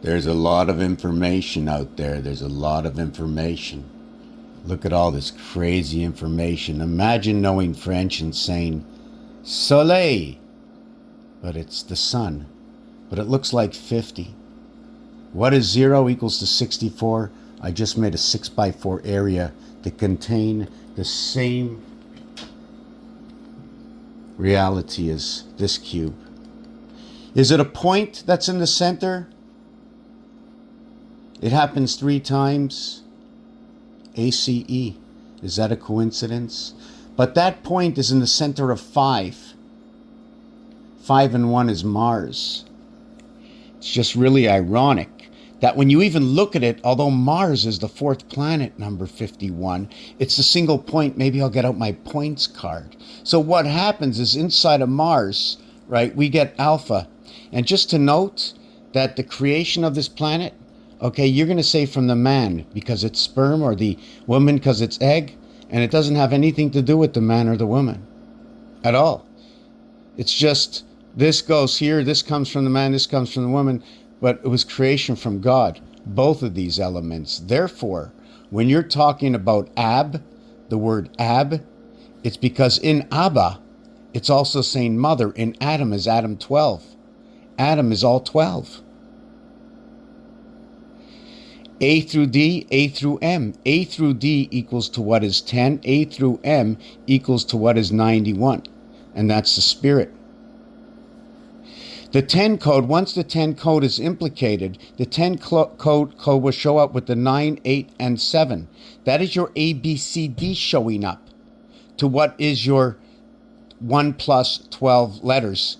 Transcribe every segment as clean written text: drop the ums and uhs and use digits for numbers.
There's a lot of information out there. There's a lot of information. Look at all this crazy information. Imagine knowing French and saying soleil, but it's the sun. But it looks like 50. What is 0 equals to 64? I just made a 6x4 area to contain the same reality as this cube. Is it a point that's in the center? It happens 3 times. ACE. Is that a coincidence? But that point is in the center of 5. 5 and 1 is Mars. It's just really ironic that when you even look at it, although Mars is the 4th planet, number 51, it's a single point. Maybe I'll get out my points card. So what happens is inside of Mars, right, we get alpha. And just to note that the creation of this planet, okay, you're going to say from the man because it's sperm, or the woman because it's egg, and it doesn't have anything to do with the man or the woman at all. It's just this goes here, this comes from the man, this comes from the woman, but it was creation from God, both of these elements. Therefore, when you're talking about Ab, the word Ab, it's because in Abba, it's also saying mother. In Adam is Adam 12. Adam is all 12. A through D, A through M. A through D equals to what is 10. A through M equals to what is 91. And that's the spirit. The 10 code, once the 10 code is implicated, the 10 code will show up with the 9, 8, and 7. That is your ABCD showing up to what is your 1 plus 12 letters.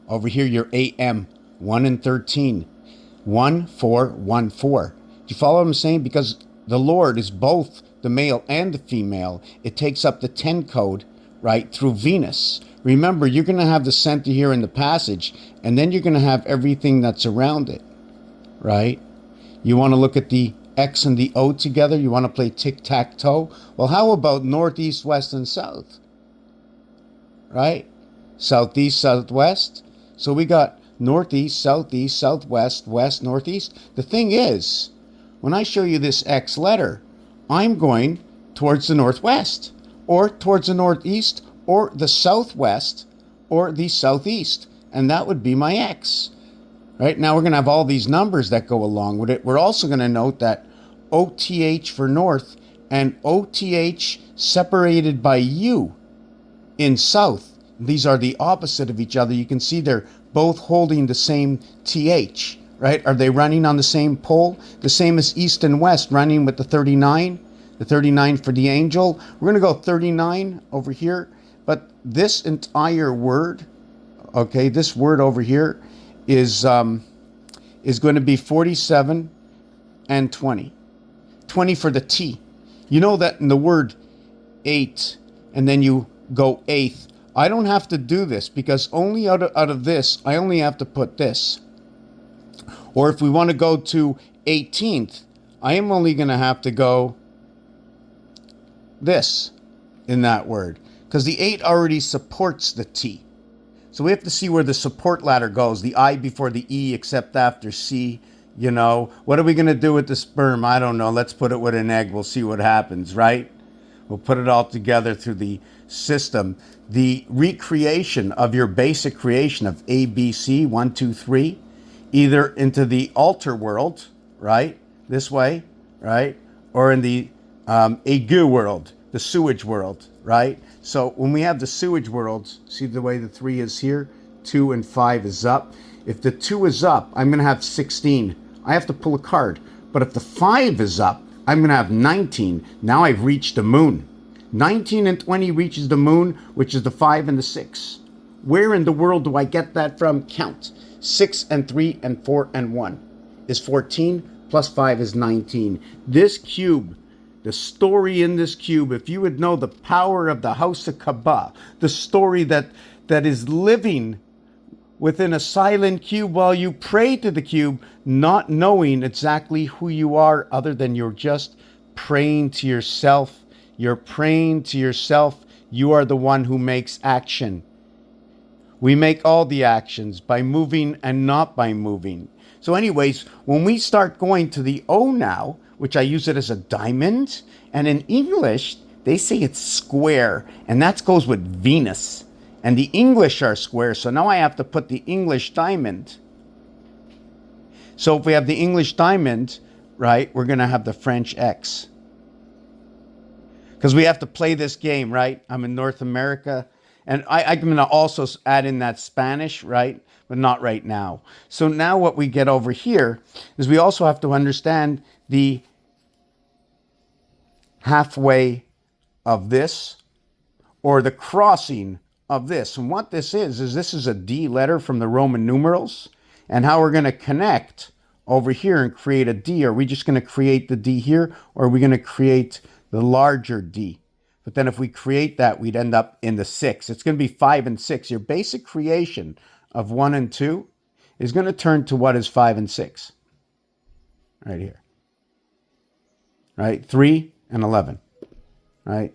Over here, your AM, 1 and 13. 1, 4, 1, 4. Do you follow what I'm saying? Because the Lord is both the male and the female. It takes up the 10 code, right, through Venus. Remember, you're going to have the center here in the passage, and then you're going to have everything that's around it, right? You want to look at the X and the O together? You want to play tic-tac-toe? Well, how about north, east, west, and south? Right? Southeast, southwest. So we got northeast, southeast, southwest, west, northeast. The thing is, when I show you this X letter, I'm going towards the northwest, or towards the northeast, or the southwest, or the southeast. And that would be my X. Right? Now we're going to have all these numbers that go along with it. We're also going to note that OTH for north and OTH separated by U in south. These are the opposite of each other. You can see they're both holding the same TH. Right? Are they running on the same pole? The same as east and west, running with the 39. The 39 for the angel. We're going to go 39 over here. But this entire word, okay, this word over here is going to be 47 and 20. 20 for the T. You know that in the word 8, and then you go eighth. I don't have to do this because only out of this, I only have to put this. Or if we want to go to 18th, I am only going to have to go this in that word. Because the 8 already supports the T. So we have to see where the support ladder goes. The I before the E except after C. You know, what are we going to do with the sperm? I don't know. Let's put it with an egg. We'll see what happens, right? We'll put it all together through the system. The recreation of your basic creation of A, B, C, 1, 2, 3, either into the altar world, right? This way, right? Or in the agu world, the sewage world, right? So when we have the sewage worlds, see the way the 3 is here? 2 and 5 is up. If the 2 is up, I'm going to have 16. I have to pull a card. But if the 5 is up, I'm going to have 19. Now I've reached the moon. 19 and 20 reaches the moon, which is the 5 and the 6. Where in the world do I get that from? Count. 6 and 3 and 4 and 1 is 14, plus 5 is 19. This cube, the story in this cube, if you would know the power of the House of Kaaba, the story that is living within a silent cube while you pray to the cube, not knowing exactly who you are other than you're just praying to yourself. You're praying to yourself. You are the one who makes action. We make all the actions by moving and not by moving. So anyways, when we start going to the O now, which I use it as a diamond, and in English, they say it's square, and that goes with Venus. And the English are square, so now I have to put the English diamond. So if we have the English diamond, right, we're going to have the French X. Because we have to play this game, right? I'm in North America. And I'm going to also add in that Spanish, right? But not right now. So now what we get over here is we also have to understand the halfway of this, or the crossing of this. And what this is this is a D letter from the Roman numerals, and how we're going to connect over here and create a D. Are we just going to create the D here, or are we going to create the larger D? But then if we create that, we'd end up in the 6. It's going to be 5 and 6. Your basic creation of 1 and 2 is going to turn to what is 5 and 6. Right here. Right? 3 and 11. Right?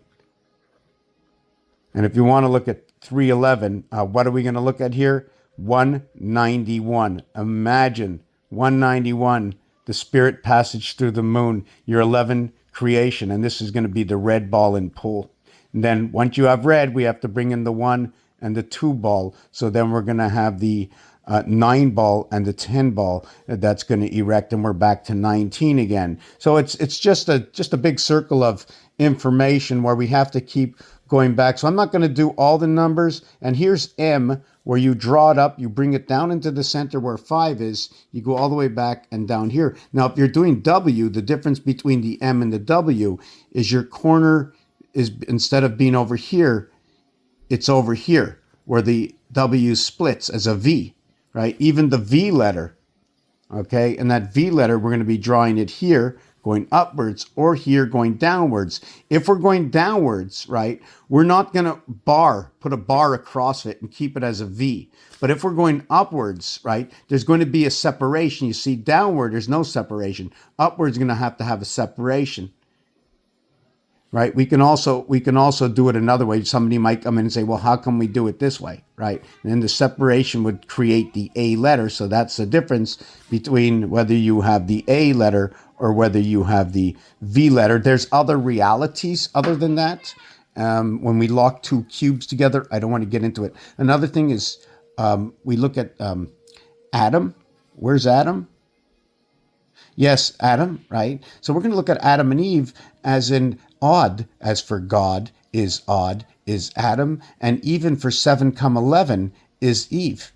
And if you want to look at 311, what are we going to look at here? 191. Imagine 191, the spirit passage through the moon, your 11 creation. And this is going to be the red ball in pool. And then once you have red, we have to bring in the 1 and the 2 ball. So then we're going to have the 9 ball and the 10 ball that's going to erect, and we're back to 19 again. So it's just a big circle of information where we have to keep going back. So I'm not going to do all the numbers. And here's M, where you draw it up, you bring it down into the center where 5 is, you go all the way back and down here. Now, if you're doing W, the difference between the M and the W is your corner is, instead of being over here, it's over here where the W splits as a V, right? Even the V letter, okay? And that V letter, we're going to be drawing it here, going upwards, or here going downwards. If we're going downwards, right, we're not going to put a bar across it and keep it as a V. But if we're going upwards, right, there's going to be a separation. You see, downward, there's no separation. Upwards is going to have a separation. Right? We can also do it another way. Somebody might come in and say, well, how come we do it this way? Right? And then the separation would create the A letter. So that's the difference between whether you have the A letter or whether you have the V letter. There's other realities other than that. When we lock two cubes together, I don't want to get into it. Another thing is we look at Adam. Where's Adam? Yes, Adam, right? So we're going to look at Adam and Eve as in odd, as for God is odd, is Adam, and even for 7, 11 is Eve.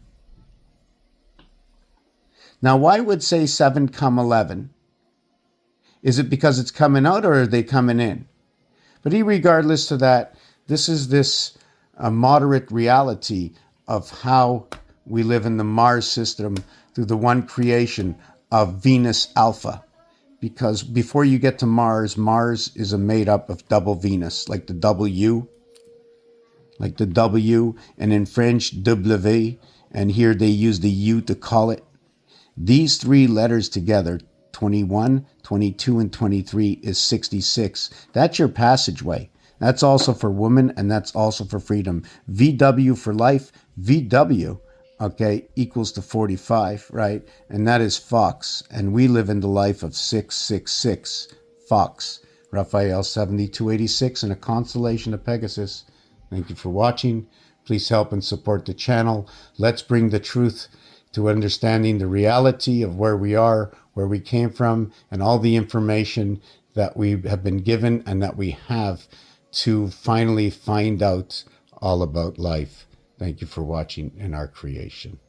Now, why would say 7, 11? Is it because it's coming out, or are they coming in? But regardless of that, this is this moderate reality of how we live in the Mars system through the one creation of Venus Alpha. Because before you get to Mars, Mars is made up of double Venus, like the W, and in French, W, and here they use the U to call it. These 3 letters together, 21, 22, and 23 is 66. That's your passageway. That's also for women, and that's also for freedom. VW for life, VW, okay, equals to 45, right? And that is Fox. And we live in the life of 666, Fox. Raphael 7286 and a constellation of Pegasus. Thank you for watching. Please help and support the channel. Let's bring the truth to understanding the reality of where we are, where we came from, and all the information that we have been given and that we have to finally find out all about life. Thank you for watching in our creation.